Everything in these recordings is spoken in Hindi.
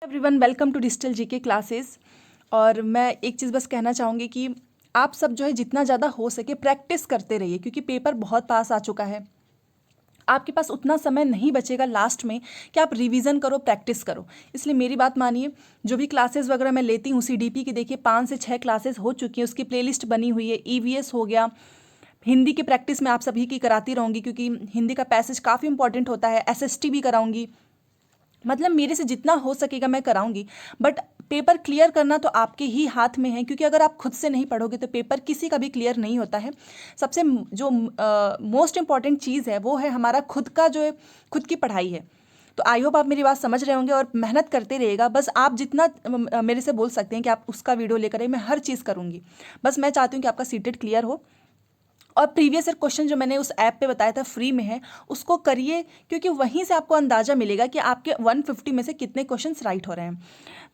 Everyone, welcome to digital GK classes. और मैं एक चीज़ बस कहना चाहूँगी कि आप सब जो है जितना ज़्यादा हो सके प्रैक्टिस करते रहिए, क्योंकि पेपर बहुत पास आ चुका है। आपके पास उतना समय नहीं बचेगा लास्ट में कि आप रिवीजन करो, प्रैक्टिस करो। इसलिए मेरी बात मानिए, जो भी क्लासेस वगैरह मैं लेती हूँ सीडीपी की, देखिए 5 से 6 क्लासेस हो चुकी हैं, उसकी प्लेलिस्ट बनी हुई है। ईवीएस हो गया, हिंदी की प्रैक्टिस मैं आप सभी की कराती रहूँगी, क्योंकि हिंदी का पैसेज काफ़ी इंपॉर्टेंट होता है। एसएसटी भी कराऊंगी, मतलब मेरे से जितना हो सकेगा मैं कराऊंगी। बट पेपर क्लियर करना तो आपके ही हाथ में है, क्योंकि अगर आप खुद से नहीं पढ़ोगे तो पेपर किसी का भी क्लियर नहीं होता है। सबसे जो मोस्ट इम्पॉर्टेंट चीज़ है वो है हमारा खुद का जो है, खुद की पढ़ाई है। तो आई होप आप मेरी बात समझ रहे होंगे और मेहनत करते रहिएगा। बस आप जितना मेरे से बोल सकते हैं कि आप उसका वीडियो लेकर आइए, मैं हर चीज़ करूँगी। बस मैं चाहती हूँ कि आपका सीटेट क्लियर हो। और प्रीवियस ईयर क्वेश्चन जो मैंने उस ऐप पे बताया था फ्री में है, उसको करिए, क्योंकि वहीं से आपको अंदाज़ा मिलेगा कि आपके 150 में से कितने क्वेश्चंस राइट हो रहे हैं।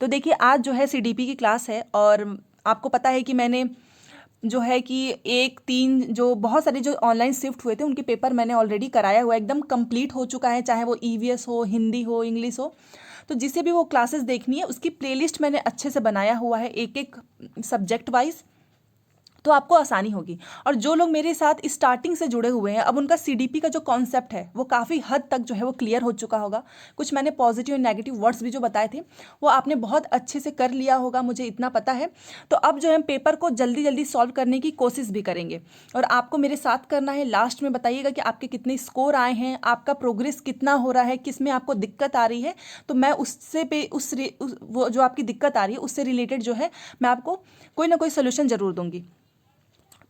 तो देखिए, आज जो है सीडीपी की क्लास है, और आपको पता है कि मैंने जो है कि 1-3 जो बहुत सारे जो ऑनलाइन शिफ्ट हुए थे उनके पेपर मैंने ऑलरेडी कराया हुआ है, एकदम कंप्लीट हो चुका है, चाहे वो ईवीएस हो, हिंदी हो, इंग्लिश हो। तो जिसे भी वो क्लासेस देखनी है उसकी प्लेलिस्ट मैंने अच्छे से बनाया हुआ है, एक एक सब्जेक्ट वाइज, तो आपको आसानी होगी। और जो लोग मेरे साथ स्टार्टिंग से जुड़े हुए हैं, अब उनका सीडीपी का जो कॉन्सेप्ट है वो काफ़ी हद तक जो है वो क्लियर हो चुका होगा। कुछ मैंने पॉजिटिव और नेगेटिव वर्ड्स भी जो बताए थे वो आपने बहुत अच्छे से कर लिया होगा, मुझे इतना पता है। तो अब जो है पेपर को जल्दी जल्दी सॉल्व करने की कोशिश भी करेंगे, और आपको मेरे साथ करना है। लास्ट में बताइएगा कि आपके कितने स्कोर आए हैं, आपका प्रोग्रेस कितना हो रहा है, किस में आपको दिक्कत आ रही है। तो मैं उससे पे वो जो आपकी दिक्कत आ रही है उससे रिलेटेड जो है मैं आपको कोई ना कोई सोल्यूशन ज़रूर दूंगी।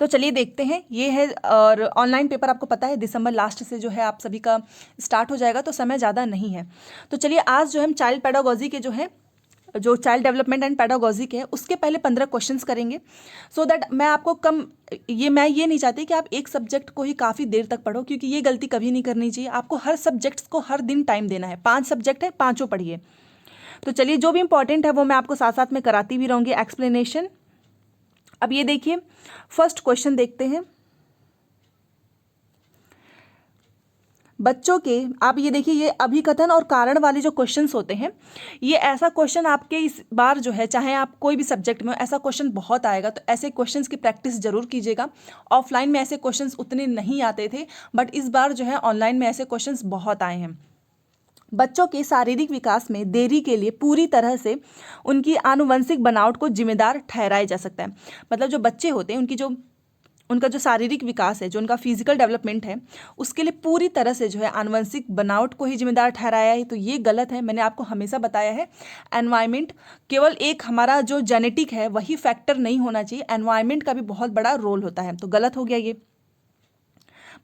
तो चलिए देखते हैं, ये है। और ऑनलाइन पेपर आपको पता है दिसंबर लास्ट से जो है आप सभी का स्टार्ट हो जाएगा, तो समय ज़्यादा नहीं है। तो चलिए, आज जो हम चाइल्ड पेडागोजी के जो है, जो चाइल्ड डेवलपमेंट एंड पेडागोजी के हैं, उसके पहले 15 क्वेश्चंस करेंगे, सो दैट मैं आपको मैं ये नहीं चाहती कि आप एक सब्जेक्ट को ही काफ़ी देर तक पढ़ो, क्योंकि ये गलती कभी नहीं करनी चाहिए। आपको हर सब्जेक्ट्स को हर दिन टाइम देना है। 5 सब्जेक्ट है, पाँचों पढ़िए। तो चलिए, जो भी इंपॉर्टेंट है वो मैं आपको साथ साथ में कराती भी रहूँगी, एक्सप्लेनेशन। अब ये देखिए, फर्स्ट क्वेश्चन देखते हैं बच्चों के। आप ये देखिए, ये अभिकथन और कारण वाले जो क्वेश्चंस होते हैं, ये ऐसा क्वेश्चन आपके इस बार जो है, चाहे आप कोई भी सब्जेक्ट में, ऐसा क्वेश्चन बहुत आएगा। तो ऐसे क्वेश्चंस की प्रैक्टिस जरूर कीजिएगा। ऑफलाइन में ऐसे क्वेश्चंस उतने नहीं आते थे, बट इस बार जो है ऑनलाइन में ऐसे क्वेश्चंस बहुत आए हैं। बच्चों के शारीरिक विकास में देरी के लिए पूरी तरह से उनकी आनुवंशिक बनावट को जिम्मेदार ठहराया जा सकता है। मतलब जो बच्चे होते हैं उनका जो शारीरिक विकास है, जो उनका फिजिकल डेवलपमेंट है, उसके लिए पूरी तरह से जो है आनुवंशिक बनावट को ही जिम्मेदार ठहराया है। तो ये गलत है। मैंने आपको हमेशा बताया है, एनवायरनमेंट केवल एक हमारा जो जेनेटिक है वही फैक्टर नहीं होना चाहिए, एनवायरनमेंट का भी बहुत बड़ा रोल होता है। तो गलत हो गया ये।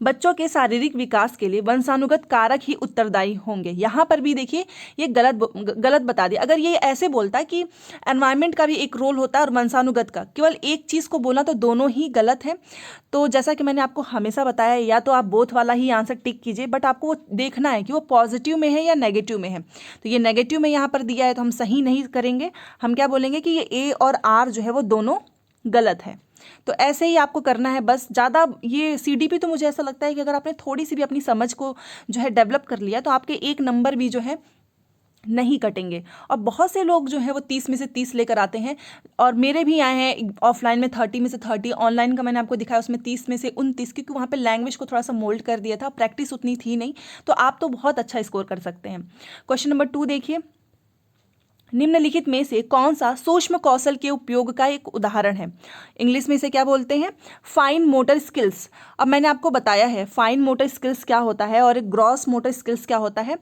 बच्चों के शारीरिक विकास के लिए वंशानुगत कारक ही उत्तरदायी होंगे। यहाँ पर भी देखिए, ये गलत बता दिया। अगर ये ऐसे बोलता कि एनवायरनमेंट का भी एक रोल होता है और वंशानुगत का, केवल एक चीज़ को बोला, तो दोनों ही गलत है। तो जैसा कि मैंने आपको हमेशा बताया, या तो आप बोथ वाला ही आंसर टिक कीजिए, बट आपको वो देखना है कि वो पॉजिटिव में है या नेगेटिव में है। तो ये नेगेटिव में यहाँ पर दिया है, तो हम सही नहीं करेंगे। हम क्या बोलेंगे कि ये ए और आर जो है वो दोनों गलत है। तो ऐसे ही आपको करना है। बस ज़्यादा ये सीडीपी, तो मुझे ऐसा लगता है कि अगर आपने थोड़ी सी भी अपनी समझ को जो है डेवलप कर लिया, तो आपके एक नंबर भी जो है नहीं कटेंगे। और बहुत से लोग जो है वो 30 में से 30 लेकर आते हैं, और मेरे भी आए हैं ऑफलाइन में 30 में से 30। ऑनलाइन का मैंने आपको दिखाया, उसमें 30 में से 29, क्योंकि वहाँ पे लैंग्वेज को थोड़ा सा मोल्ड कर दिया था, प्रैक्टिस उतनी थी नहीं। तो आप तो बहुत अच्छा स्कोर कर सकते हैं। क्वेश्चन नंबर 2 देखिए, निम्नलिखित में से कौन सा सूक्ष्म कौशल के उपयोग का एक उदाहरण है। इंग्लिश में इसे क्या बोलते हैं? Fine motor skills. अब मैंने आपको बताया है फाइन मोटर स्किल्स क्या होता है और एक ग्रॉस मोटर स्किल्स क्या होता है।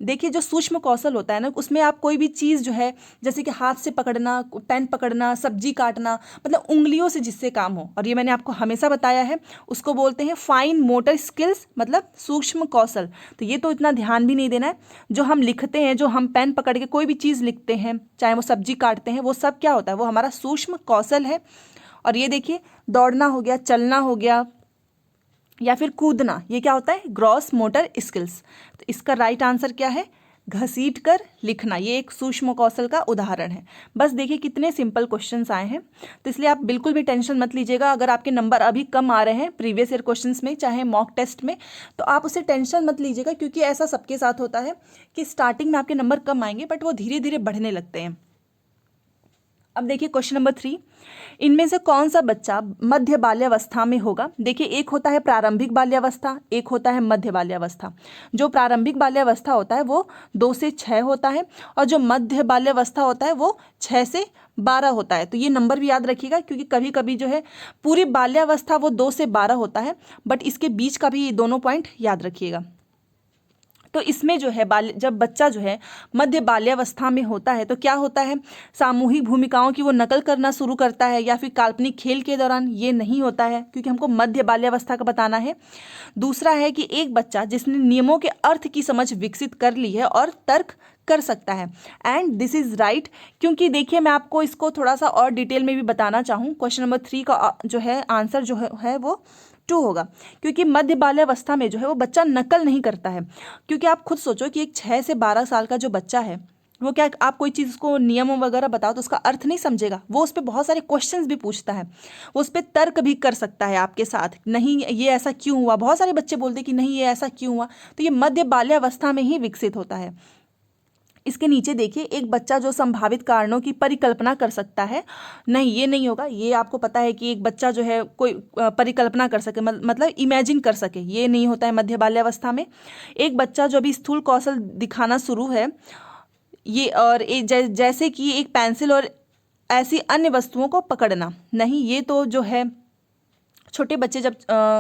देखिए, जो सूक्ष्म कौशल होता है ना, उसमें आप कोई भी चीज़ जो है, जैसे कि हाथ से पकड़ना, पेन पकड़ना, सब्जी काटना, मतलब उंगलियों से जिससे काम हो, और ये मैंने आपको हमेशा बताया है, उसको बोलते हैं फाइन मोटर स्किल्स, मतलब सूक्ष्म कौशल। तो ये तो इतना ध्यान भी नहीं देना है। जो हम लिखते हैं, जो हम पेन पकड़ के कोई भी चीज़ लिखते हैं, चाहे वो सब्जी काटते हैं, वो सब क्या होता है? वो हमारा सूक्ष्म कौशल है। और ये देखिए, दौड़ना हो गया, चलना हो गया, या फिर कूदना, ये क्या होता है? Gross motor skills. तो इसका राइट आंसर क्या है? घसीट कर लिखना, ये एक सूक्ष्म कौशल का उदाहरण है। बस देखिए कितने सिंपल क्वेश्चंस आए हैं, तो इसलिए आप बिल्कुल भी टेंशन मत लीजिएगा। अगर आपके नंबर अभी कम आ रहे हैं प्रीवियस ईयर क्वेश्चंस में, चाहे मॉक टेस्ट में, तो आप उसे टेंशन मत लीजिएगा, क्योंकि ऐसा सबके साथ होता है कि स्टार्टिंग में आपके नंबर कम आएंगे बट वो धीरे धीरे बढ़ने लगते हैं। अब देखिए क्वेश्चन नंबर 3, इनमें से कौन सा बच्चा मध्य बाल्यावस्था में होगा। देखिए एक होता है प्रारंभिक बाल्यावस्था, एक होता है मध्य बाल्यावस्था। जो प्रारंभिक बाल्यावस्था होता है वो 2 से 6 होता है, और जो मध्य बाल्यावस्था होता है वो 6 से 12 होता है। तो ये नंबर भी याद रखिएगा, क्योंकि कभी कभी जो है पूरी बाल्यावस्था वो 2 से 12 होता है, बट इसके बीच का भी ये दोनों पॉइंट याद रखिएगा। तो इसमें जो है जब बच्चा जो है मध्य बाल्यावस्था में होता है तो क्या होता है, सामूहिक भूमिकाओं की वो नकल करना शुरू करता है, या फिर काल्पनिक खेल के दौरान। ये नहीं होता है, क्योंकि हमको मध्य बाल्यावस्था का बताना है। दूसरा है कि एक बच्चा जिसने नियमों के अर्थ की समझ विकसित कर ली है और तर्क कर सकता है, एंड दिस इज राइट। क्योंकि देखिए मैं आपको इसको थोड़ा सा और डिटेल में भी बताना चाहूँ। क्वेश्चन नंबर 3 का जो है आंसर जो है वो 2 होगा, क्योंकि मध्य बाल्यावस्था में जो है वो बच्चा नकल नहीं करता है। क्योंकि आप खुद सोचो कि एक 6 से 12 साल का जो बच्चा है वो क्या, आप कोई चीज़ उसको नियम वगैरह बताओ तो उसका अर्थ नहीं समझेगा, वो उस पर बहुत सारे क्वेश्चंस भी पूछता है, वो उस पर तर्क भी कर सकता है आपके साथ, नहीं ये ऐसा क्यों हुआ। बहुत सारे बच्चे बोलते हैं कि नहीं ये ऐसा क्यों हुआ। तो ये मध्य बाल्यावस्था में ही विकसित होता है। इसके नीचे देखिए एक बच्चा जो संभावित कारणों की परिकल्पना कर सकता है, नहीं ये नहीं होगा। ये आपको पता है कि एक बच्चा जो है कोई परिकल्पना कर सके, मतलब इमेजिन कर सके, ये नहीं होता है मध्य बाल्यावस्था में। एक बच्चा जो अभी स्थूल कौशल दिखाना शुरू है, ये और जैसे कि एक पेंसिल और ऐसी अन्य वस्तुओं को पकड़ना, नहीं ये तो जो है छोटे बच्चे जब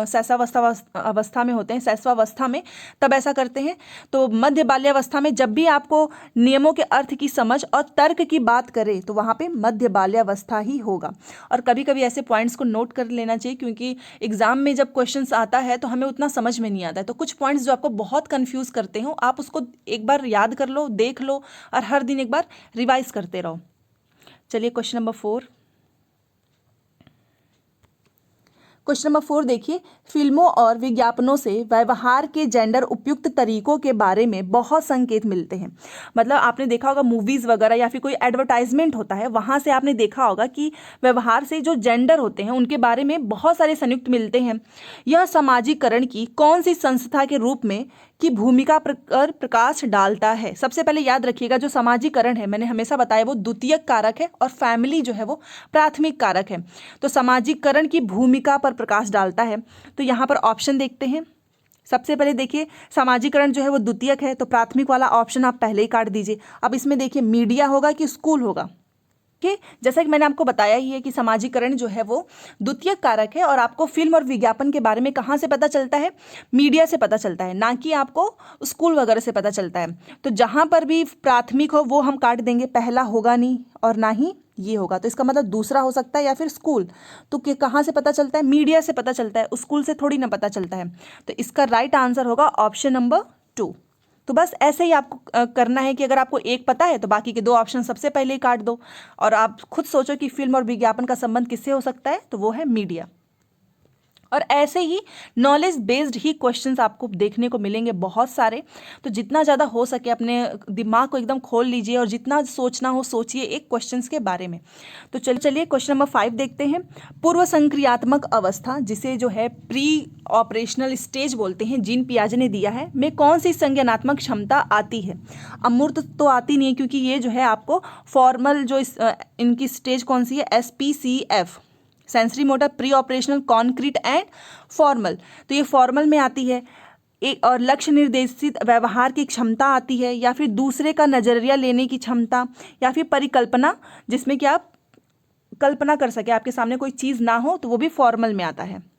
शैशवावस्था में होते हैं, शैशवावस्था में, तब ऐसा करते हैं। तो मध्य बाल्यावस्था में जब भी आपको नियमों के अर्थ की समझ और तर्क की बात करें तो वहाँ पे मध्य बाल्यावस्था ही होगा। और कभी कभी ऐसे पॉइंट्स को नोट कर लेना चाहिए, क्योंकि एग्जाम में जब क्वेश्चंस आता है तो हमें उतना समझ में नहीं आता है। तो कुछ पॉइंट्स जो आपको बहुत कन्फ्यूज करते हो, आप उसको एक बार याद कर लो, देख लो, और हर दिन एक बार रिवाइज करते रहो। चलिए क्वेश्चन नंबर 4। क्वेश्चन नंबर 4 देखिए, फिल्मों और विज्ञापनों से व्यवहार के जेंडर उपयुक्त तरीकों के बारे में बहुत संकेत मिलते हैं। मतलब आपने देखा होगा मूवीज़ वगैरह या फिर कोई एडवर्टाइजमेंट होता है, वहाँ से आपने देखा होगा कि व्यवहार से जो जेंडर होते हैं उनके बारे में बहुत सारे संयुक्त मिलते हैं। यह सामाजिकरण की कौन सी संस्था के रूप में की भूमिका पर प्रकाश डालता है। सबसे पहले याद रखिएगा जो सामाजिकरण है, मैंने हमेशा बताया वो द्वितीयक कारक है और फैमिली जो है वो प्राथमिक कारक है। तो सामाजिकरण की भूमिका पर प्रकाश डालता है। तो यहाँ पर ऑप्शन देखते हैं। सबसे पहले देखिए सामाजिकरण जो है वो द्वितीयक है, तो प्राथमिक वाला ऑप्शन आप पहले ही काट दीजिए। अब इसमें देखिए मीडिया होगा कि स्कूल होगा। ठीक, जैसा कि मैंने आपको बताया ही है कि सामाजिकरण जो है वो द्वितीयक कारक है, और आपको फिल्म और विज्ञापन के बारे में कहाँ से पता चलता है, मीडिया से पता चलता है, ना कि आपको स्कूल वगैरह से पता चलता है। तो जहाँ पर भी प्राथमिक हो वो हम काट देंगे, पहला होगा नहीं और ना ही ये होगा। तो इसका मतलब दूसरा हो सकता है या फिर स्कूल। तो कहाँ से पता चलता है, मीडिया से पता चलता है, स्कूल से थोड़ी ना पता चलता है। तो इसका राइट आंसर होगा ऑप्शन नंबर 2। तो बस ऐसे ही आपको करना है कि अगर आपको एक पता है तो बाकी के 2 ऑप्शन सबसे पहले ही काट दो, और आप खुद सोचो कि फिल्म और विज्ञापन का संबंध किससे हो सकता है, तो वो है मीडिया। और ऐसे ही नॉलेज बेस्ड ही क्वेश्चंस आपको देखने को मिलेंगे बहुत सारे। तो जितना ज़्यादा हो सके अपने दिमाग को एकदम खोल लीजिए, और जितना सोचना हो सोचिए एक क्वेश्चंस के बारे में। तो चलिए क्वेश्चन नंबर 5 देखते हैं। पूर्व संक्रियात्मक अवस्था, जिसे जो है प्री ऑपरेशनल स्टेज बोलते हैं, जीन पियाजे ने दिया है, में कौन सी संज्ञानात्मक क्षमता आती है। अमूर्त तो आती नहीं है, क्योंकि ये जो है आपको फॉर्मल जो इनकी स्टेज कौन सी है, SPCF, sensory motor pre operational concrete and formal. तो ये फॉर्मल में आती है। एक और लक्ष्य निर्देशित व्यवहार की क्षमता आती है, या फिर दूसरे का नजरिया लेने की क्षमता, या फिर परिकल्पना, जिसमें कि आप कल्पना कर सके, आपके सामने कोई चीज़ ना हो, तो वो भी फॉर्मल में आता है।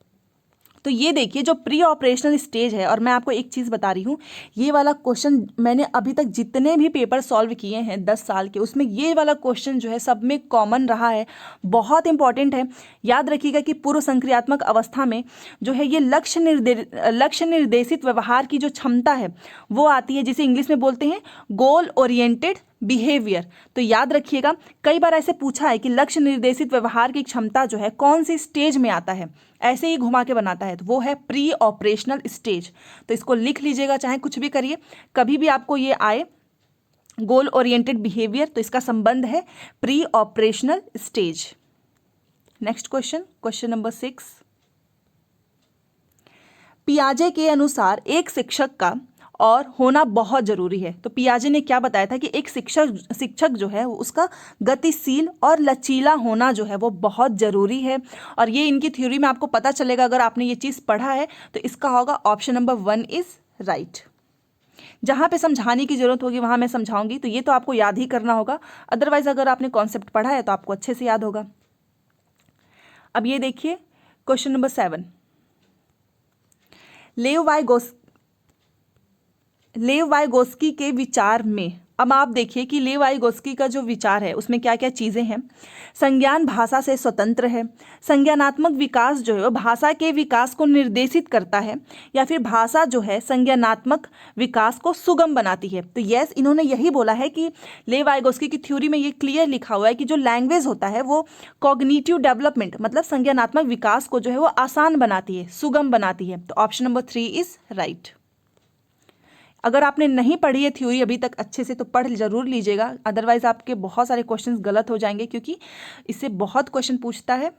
तो ये देखिए जो प्री ऑपरेशनल स्टेज है, और मैं आपको एक चीज़ बता रही हूँ, ये वाला क्वेश्चन मैंने अभी तक जितने भी पेपर सॉल्व किए हैं 10 साल के, उसमें ये वाला क्वेश्चन जो है सब में कॉमन रहा है, बहुत इंपॉर्टेंट है। याद रखिएगा कि पूर्व संक्रियात्मक अवस्था में जो है ये लक्ष्य निर्देशित व्यवहार की जो क्षमता है वो आती है, जिसे इंग्लिश में बोलते हैं गोल ओरिएंटेड बिहेवियर। तो याद रखिएगा कई बार ऐसे पूछा है कि लक्ष्य निर्देशित व्यवहार की क्षमता जो है कौन सी स्टेज में आता है, ऐसे ही घुमा के बनाता है, तो वो है प्री ऑपरेशनल स्टेज। तो इसको लिख लीजिएगा, चाहे कुछ भी करिए, कभी भी आपको ये आए गोल ओरिएंटेड बिहेवियर, तो इसका संबंध है pre operational stage. Next question, question number 6। पियाजे के अनुसार एक शिक्षक का और होना बहुत जरूरी है। तो पियाजे ने क्या बताया था कि एक शिक्षक जो है उसका गतिशील और लचीला होना जो है वो बहुत ज़रूरी है। और ये इनकी थ्योरी में आपको पता चलेगा अगर आपने ये चीज़ पढ़ा है। तो इसका होगा ऑप्शन नंबर 1 इज़ राइट। जहाँ पे समझाने की ज़रूरत होगी वहाँ मैं समझाऊंगी, तो ये तो आपको याद ही करना होगा। अदरवाइज़ अगर आपने कॉन्सेप्ट पढ़ा है तो आपको अच्छे से याद होगा। अब ये देखिए क्वेश्चन नंबर 7। लेव वाइगोस्की के विचार में, अब आप देखिए कि लेव वाइगोस्की का जो विचार है उसमें क्या क्या चीज़ें हैं। संज्ञान भाषा से स्वतंत्र है, संज्ञानात्मक विकास जो है वो भाषा के विकास को निर्देशित करता है, या फिर भाषा जो है संज्ञानात्मक विकास को सुगम बनाती है। तो यस, इन्होंने यही बोला है कि लेव वाइगोस्की की थ्योरी में ये क्लियर लिखा हुआ है कि जो लैंग्वेज होता है वो कॉग्निटिव डेवलपमेंट मतलब संज्ञानात्मक विकास को जो है वो आसान बनाती है, सुगम बनाती है। तो ऑप्शन नंबर 3 इज राइट। अगर आपने नहीं पढ़ी है थ्योरी अभी तक अच्छे से तो पढ़ जरूर लीजिएगा, अदरवाइज आपके बहुत सारे क्वेश्चंस गलत हो जाएंगे क्योंकि इससे बहुत क्वेश्चन पूछता है।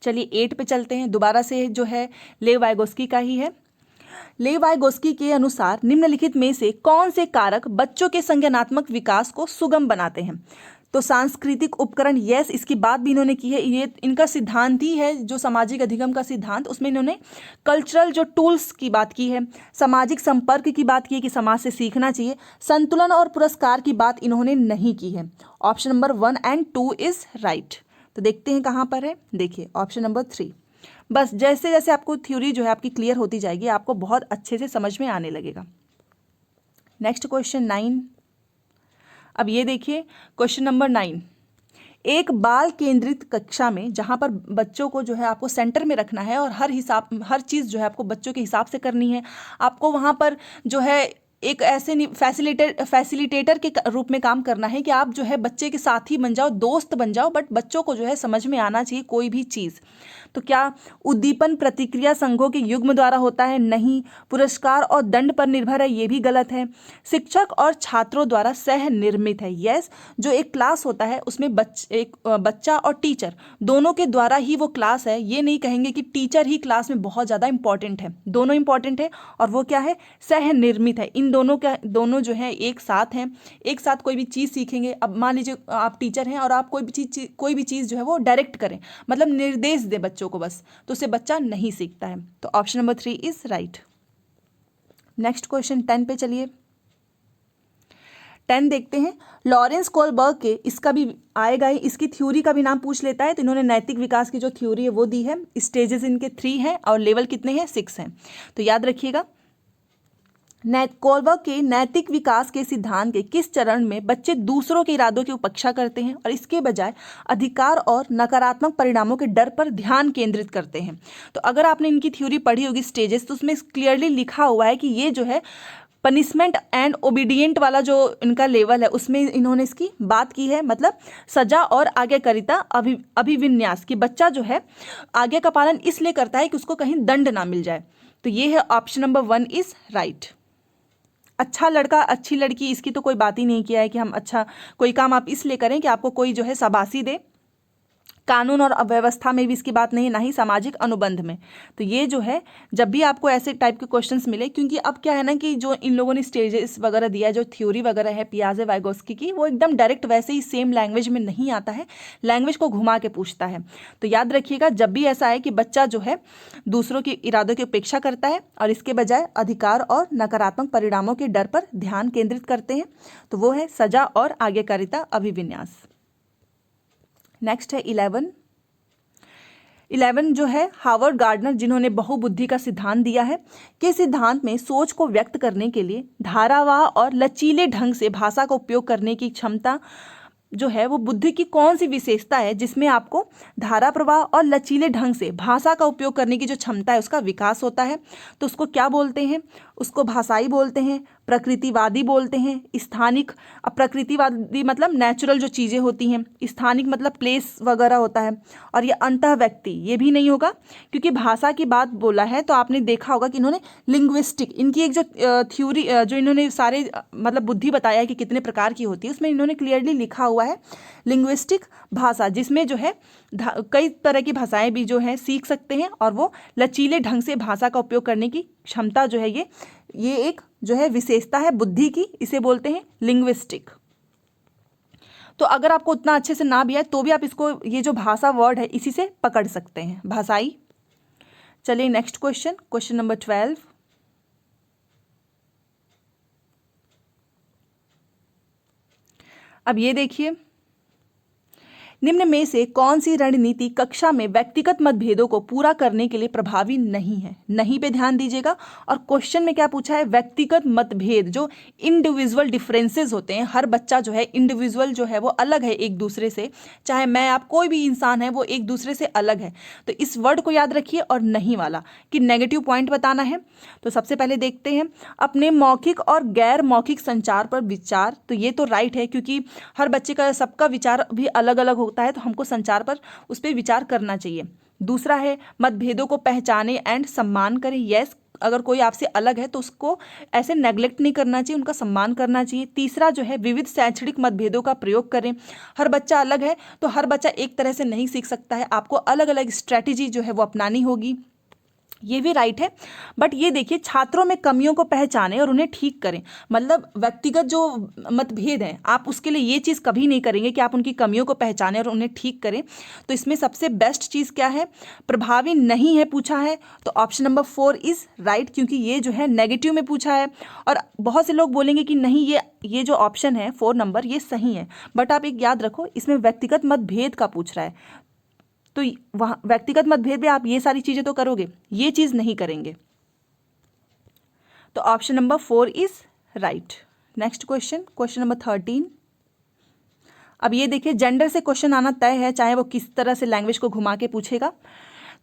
चलिए 8 पे चलते हैं। दोबारा से जो है लेव वाइगोस्की का ही है। लेव वाइगोस्की के अनुसार निम्नलिखित में से कौन से कारक बच्चों के संज्ञानात्मक विकास को सुगम बनाते हैं। तो सांस्कृतिक उपकरण, यस, इसकी बात भी इन्होंने की है। ये इनका सिद्धांत ही है जो सामाजिक अधिगम का सिद्धांत, उसमें इन्होंने कल्चरल जो टूल्स की बात की है, सामाजिक संपर्क की बात की है कि समाज से सीखना चाहिए। संतुलन और पुरस्कार की बात इन्होंने नहीं की है। Option number 1 and 2 is right. तो देखते हैं कहाँ पर है। देखिए ऑप्शन नंबर 3। बस जैसे जैसे आपको थ्योरी जो है आपकी क्लियर होती जाएगी आपको बहुत अच्छे से समझ में आने लगेगा। Next question 9। अब ये देखिए क्वेश्चन नंबर 9। एक बाल केंद्रित कक्षा में जहाँ पर बच्चों को जो है आपको सेंटर में रखना है और हर चीज़ जो है आपको बच्चों के हिसाब से करनी है। आपको वहाँ पर जो है एक ऐसे फैसिलिटेटर के रूप में काम करना है कि आप जो है बच्चे के साथी बन जाओ, दोस्त बन जाओ, बट बच्चों को जो है समझ में आना चाहिए कोई भी चीज़। तो क्या उद्दीपन प्रतिक्रिया संघों के युग्म द्वारा होता है? नहीं। पुरस्कार और दंड पर निर्भर है? ये भी गलत है। शिक्षक और छात्रों द्वारा सह निर्मित है? यस। जो एक क्लास होता है उसमें एक बच्चा और टीचर दोनों के द्वारा ही वो क्लास है। ये नहीं कहेंगे कि टीचर ही क्लास में बहुत ज़्यादा इंपॉर्टेंट है, दोनों इंपॉर्टेंट है। और वो क्या है? सह निर्मित है। इन दोनों जो है एक साथ हैं, एक साथ कोई भी चीज़ सीखेंगे। अब मान लीजिए आप टीचर हैं और आप कोई भी चीज़ जो है वो डायरेक्ट करें, मतलब निर्देश दे बच्चों को बस, तो उससे बच्चा नहीं सीखता है। तो option number 3 is right. Next question 10 पे चलिए। 10 देखते हैं। लॉरेंस कोलबर्ग के, इसका भी आएगा ही, इसकी थ्योरी का भी नाम पूछ लेता है। तो इन्होंने नैतिक विकास की जो थ्योरी है वो दी है। स्टेजेस इनके 3 हैं और लेवल कितने हैं? 6 हैं। तो याद रखिएगा कोलबर्ग के नैतिक विकास के सिद्धांत के किस चरण में बच्चे दूसरों के इरादों की उपेक्षा करते हैं और इसके बजाय अधिकार और नकारात्मक परिणामों के डर पर ध्यान केंद्रित करते हैं। तो अगर आपने इनकी थ्योरी पढ़ी होगी स्टेजेस, तो उसमें क्लियरली लिखा हुआ है कि ये जो है पनिशमेंट एंड ओबीडियंट वाला जो इनका लेवल है उसमें इन्होंने इसकी बात की है, मतलब सजा और आज्ञाकारिता अभिविन्यास की बच्चा जो है आज्ञा का पालन इसलिए करता है कि उसको कहीं दंड ना मिल जाए। तो ये है ऑप्शन नंबर 1 इज राइट। अच्छा लड़का अच्छी लड़की, इसकी तो कोई बात ही नहीं किया है कि हम अच्छा कोई काम आप इसलिए करें कि आपको कोई जो है शाबाशी दे। कानून और अव्यवस्था में भी इसकी बात नहीं, ना ही सामाजिक अनुबंध में। तो ये जो है जब भी आपको ऐसे टाइप के क्वेश्चंस मिले, क्योंकि अब क्या है ना कि जो इन लोगों ने स्टेजेस वगैरह दिया है, जो थ्योरी वगैरह है पियाजे वाइगोस्की की, वो एकदम डायरेक्ट वैसे ही सेम लैंग्वेज में नहीं आता है, लैंग्वेज को घुमा के पूछता है। तो याद रखिएगा जब भी ऐसा है कि बच्चा जो है दूसरों के इरादों की उपेक्षा करता है और इसके बजाय अधिकार और नकारात्मक परिणामों के डर पर ध्यान केंद्रित करते हैं, तो वो है सजा और आज्ञाकारिता अभिविन्यास। नेक्स्ट है 11 जो है हावर्ड गार्डनर, जिन्होंने बहुबुद्धि का सिद्धांत दिया है, के सिद्धांत में सोच को व्यक्त करने के लिए धारावाह और लचीले ढंग से भाषा का उपयोग करने की क्षमता जो है वो बुद्धि की कौन सी विशेषता है जिसमें आपको धारा प्रवाह और लचीले ढंग से भाषा का उपयोग करने की जो क्षमता है उसका विकास होता है। तो उसको क्या बोलते हैं? उसको भाषाई बोलते हैं, प्रकृतिवादी बोलते हैं, स्थानिक। अब प्रकृतिवादी मतलब नेचुरल जो चीज़ें होती हैं, स्थानिक मतलब प्लेस वगैरह होता है, और ये अंतः व्यक्ति ये भी नहीं होगा, क्योंकि भाषा की बात बोला है तो आपने देखा होगा कि इन्होंने लिंग्विस्टिक, इनकी एक जो थ्योरी जो इन्होंने सारे मतलब बुद्धि बताया है कि कितने प्रकार की होती है, उसमें इन्होंने क्लियरली लिखा हुआ है लिंग्विस्टिक भाषा, जिसमें जो है कई तरह की भाषाएं भी जो है सीख सकते हैं, और वो लचीले ढंग से भाषा का उपयोग करने की क्षमता जो है ये एक जो है विशेषता है बुद्धि की, इसे बोलते हैं लिंग्विस्टिक। तो अगर आपको उतना अच्छे से ना भी आए तो भी आप इसको, ये जो भाषा वर्ड है इसी से पकड़ सकते हैं, भाषाई। चलिए नेक्स्ट क्वेश्चन, क्वेश्चन नंबर 12। अब ये देखिए, निम्न में से कौन सी रणनीति कक्षा में व्यक्तिगत मतभेदों को पूरा करने के लिए प्रभावी नहीं है? नहीं पे ध्यान दीजिएगा। और क्वेश्चन में क्या पूछा है? व्यक्तिगत मतभेद, जो इंडिविजुअल डिफरेंसेस होते हैं, हर बच्चा जो है इंडिविजुअल जो है वो अलग है एक दूसरे से, चाहे मैं आप कोई भी इंसान है वो एक दूसरे से अलग है। तो इस वर्ड को याद रखिए, और नहीं वाला कि नेगेटिव पॉइंट बताना है। तो सबसे पहले देखते हैं अपने मौखिक और गैर मौखिक संचार पर विचार। तो ये तो राइट है, क्योंकि हर बच्चे का सबका विचार भी अलग अलग होता है, तो हमको संचार पर उस पर विचार करना चाहिए। दूसरा है मतभेदों को पहचाने एंड सम्मान करें। यस, अगर कोई आपसे अलग है तो उसको ऐसे नेग्लेक्ट नहीं करना चाहिए, उनका सम्मान करना चाहिए। तीसरा जो है विविध शैक्षणिक मतभेदों का प्रयोग करें। हर बच्चा अलग है तो हर बच्चा एक तरह से नहीं सीख सकता है, आपको अलग अलग स्ट्रैटेजी जो है वो अपनानी होगी, ये भी राइट है। बट ये देखिए, छात्रों में कमियों को पहचानें और उन्हें ठीक करें। मतलब व्यक्तिगत जो मतभेद हैं, आप उसके लिए ये चीज़ कभी नहीं करेंगे कि आप उनकी कमियों को पहचानें और उन्हें ठीक करें। तो इसमें सबसे बेस्ट चीज़ क्या है? प्रभावी नहीं है पूछा है, तो ऑप्शन नंबर 4 इज़ राइट, क्योंकि ये जो है नेगेटिव में पूछा है। और बहुत से लोग बोलेंगे कि नहीं, ये जो ऑप्शन है 4 नंबर ये सही है, बट आप एक याद रखो, इसमें व्यक्तिगत मतभेद का पूछ रहा है, तो वहाँ व्यक्तिगत मतभेद में आप ये सारी चीज़ें तो करोगे, ये चीज़ नहीं करेंगे। तो option number 4 is right. Next question, question number 13। अब ये देखिए, जेंडर से क्वेश्चन आना तय है, चाहे वो किस तरह से लैंग्वेज को घुमा के पूछेगा।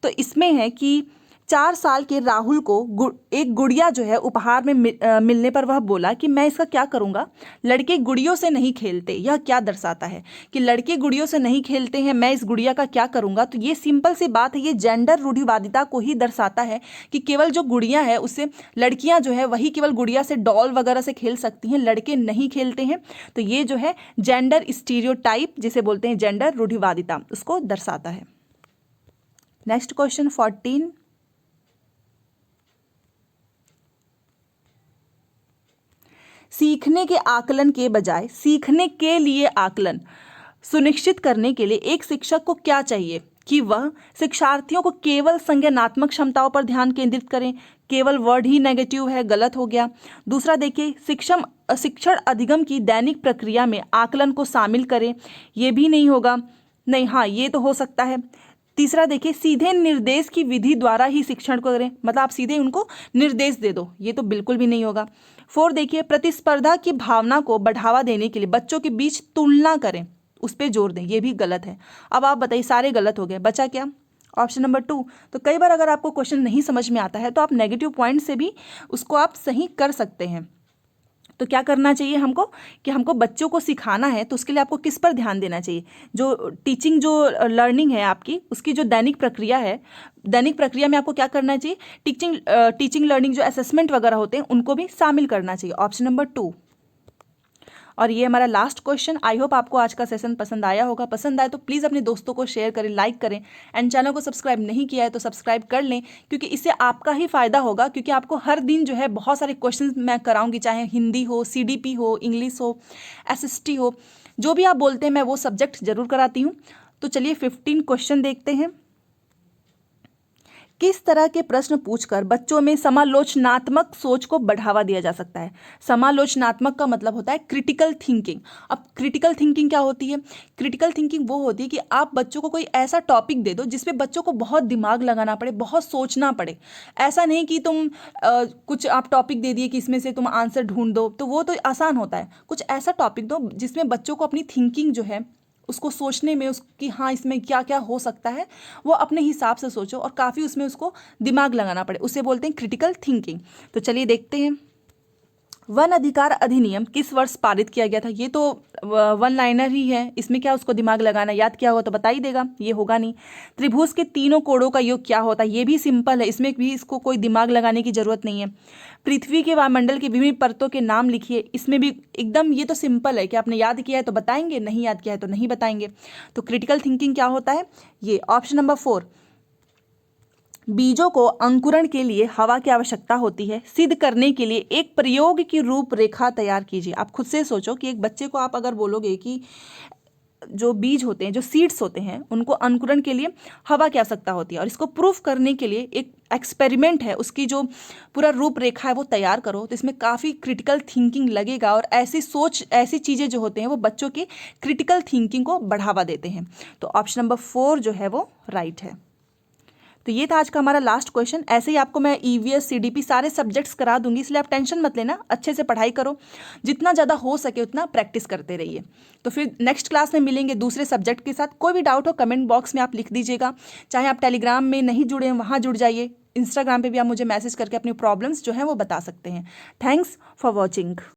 तो इसमें है कि 4 साल के राहुल को एक गुड़िया जो है उपहार में मिलने पर वह बोला कि मैं इसका क्या करूँगा, लड़के गुड़ियों से नहीं खेलते। यह क्या दर्शाता है कि लड़के गुड़ियों से नहीं खेलते हैं, मैं इस गुड़िया का क्या करूँगा? तो ये सिंपल सी बात है, ये जेंडर रूढ़िवादिता को ही दर्शाता है कि केवल जो गुड़िया है उससे, लड़कियाँ जो है वही केवल गुड़िया से, डॉल वगैरह से खेल सकती हैं, लड़के नहीं खेलते हैं। तो ये जो है जेंडर स्टीरियोटाइप जिसे बोलते हैं, जेंडर रूढ़िवादिता, उसको दर्शाता है। Next question 14। सीखने के आकलन के बजाय सीखने के लिए आकलन सुनिश्चित करने के लिए एक शिक्षक को क्या चाहिए कि वह शिक्षार्थियों को केवल संज्ञानात्मक क्षमताओं पर ध्यान केंद्रित करें। केवल वर्ड ही नेगेटिव है, गलत हो गया। दूसरा देखिए, शिक्षण अधिगम की दैनिक प्रक्रिया में आकलन को शामिल करें, ये भी नहीं होगा। नहीं, हाँ ये तो हो सकता है। तीसरा देखिए, सीधे निर्देश की विधि द्वारा ही शिक्षण को करें, मतलब आप सीधे उनको निर्देश दे दो, ये तो बिल्कुल भी नहीं होगा। 4 देखिए, प्रतिस्पर्धा की भावना को बढ़ावा देने के लिए बच्चों के बीच तुलना करें, उस पर जोर दें, ये भी गलत है। अब आप बताइए, सारे गलत हो गए, बचा क्या? Option number 2। तो कई बार अगर आपको क्वेश्चन नहीं समझ में आता है तो आप नेगेटिव पॉइंट से भी उसको आप सही कर सकते हैं। तो क्या करना चाहिए हमको कि हमको बच्चों को सिखाना है, तो उसके लिए आपको किस पर ध्यान देना चाहिए? जो टीचिंग, जो लर्निंग है आपकी, उसकी जो दैनिक प्रक्रिया है, दैनिक प्रक्रिया में आपको क्या करना चाहिए? टीचिंग लर्निंग जो असेसमेंट वगैरह होते हैं उनको भी शामिल करना चाहिए। Option number 2। और ये हमारा लास्ट क्वेश्चन। आई होप आपको आज का सेशन पसंद आया होगा। पसंद आए तो प्लीज़ अपने दोस्तों को शेयर करें, लाइक करें, एंड चैनल को सब्सक्राइब नहीं किया है तो सब्सक्राइब कर लें, क्योंकि इससे आपका ही फ़ायदा होगा। क्योंकि आपको हर दिन जो है बहुत सारे क्वेश्चन मैं कराऊंगी, चाहे हिंदी हो, CDP हो, इंग्लिश हो, SST हो, जो भी आप बोलते हैं मैं वो सब्जेक्ट जरूर कराती हूँ। तो चलिए 15 क्वेश्चन देखते हैं। किस तरह के प्रश्न पूछकर बच्चों में समालोचनात्मक सोच को बढ़ावा दिया जा सकता है? समालोचनात्मक का मतलब होता है क्रिटिकल थिंकिंग। अब क्रिटिकल थिंकिंग क्या होती है? क्रिटिकल थिंकिंग वो होती है कि आप बच्चों को कोई ऐसा टॉपिक दे दो जिसपे बच्चों को बहुत दिमाग लगाना पड़े, बहुत सोचना पड़े। ऐसा नहीं कि तुम कुछ आप टॉपिक दे दिए कि इसमें से तुम आंसर ढूंढ दो, तो वो तो आसान होता है। कुछ ऐसा टॉपिक दो जिसमें बच्चों को अपनी थिंकिंग जो है उसको सोचने में उसकी हाँ इसमें क्या क्या हो सकता है वो अपने हिसाब से सोचो और काफ़ी उसमें उसको दिमाग लगाना पड़े, उसे बोलते हैं क्रिटिकल थिंकिंग। तो चलिए देखते हैं, वन अधिकार अधिनियम किस वर्ष पारित किया गया था? ये तो वन लाइनर ही है, इसमें क्या उसको दिमाग लगाना, याद किया होगा तो बता ही देगा, ये होगा नहीं। त्रिभुज के तीनों कोणों का योग क्या होता है? ये भी सिंपल है, इसमें भी इसको कोई दिमाग लगाने की जरूरत नहीं है। पृथ्वी के वायुमंडल की विभिन्न परतों के नाम लिखिए, इसमें भी एकदम ये तो सिंपल है कि आपने याद किया है तो बताएंगे, नहीं याद किया है तो नहीं बताएंगे। तो क्रिटिकल थिंकिंग क्या होता है? ये ऑप्शन नंबर 4, बीजों को अंकुरण के लिए हवा की आवश्यकता होती है, सिद्ध करने के लिए एक प्रयोग की रूपरेखा तैयार कीजिए। आप खुद से सोचो कि एक बच्चे को आप अगर बोलोगे कि जो बीज होते हैं, जो सीड्स होते हैं, उनको अंकुरण के लिए हवा की आवश्यकता होती है और इसको प्रूफ करने के लिए एक एक्सपेरिमेंट है, उसकी जो पूरा रूपरेखा है वो तैयार करो, तो इसमें काफ़ी क्रिटिकल थिंकिंग लगेगा और ऐसी सोच, ऐसी चीज़ें जो होते हैं वो बच्चों की क्रिटिकल थिंकिंग को बढ़ावा देते हैं। तो ऑप्शन नंबर 4 जो है वो राइट है। तो ये था आज का हमारा लास्ट क्वेश्चन। ऐसे ही आपको मैं ईवीएस सीडीपी सारे सब्जेक्ट्स करा दूंगी, इसलिए आप टेंशन मत लेना, अच्छे से पढ़ाई करो, जितना ज़्यादा हो सके उतना प्रैक्टिस करते रहिए। तो फिर नेक्स्ट क्लास में मिलेंगे दूसरे सब्जेक्ट के साथ। कोई भी डाउट हो कमेंट बॉक्स में आप लिख दीजिएगा, चाहे आप टेलीग्राम में नहीं जुड़े हैं वहाँ जुड़ जाइए, इंस्टाग्राम पर भी आप मुझे मैसेज करके अपनी प्रॉब्लम्स जो हैं वो बता सकते हैं। Thanks for watching.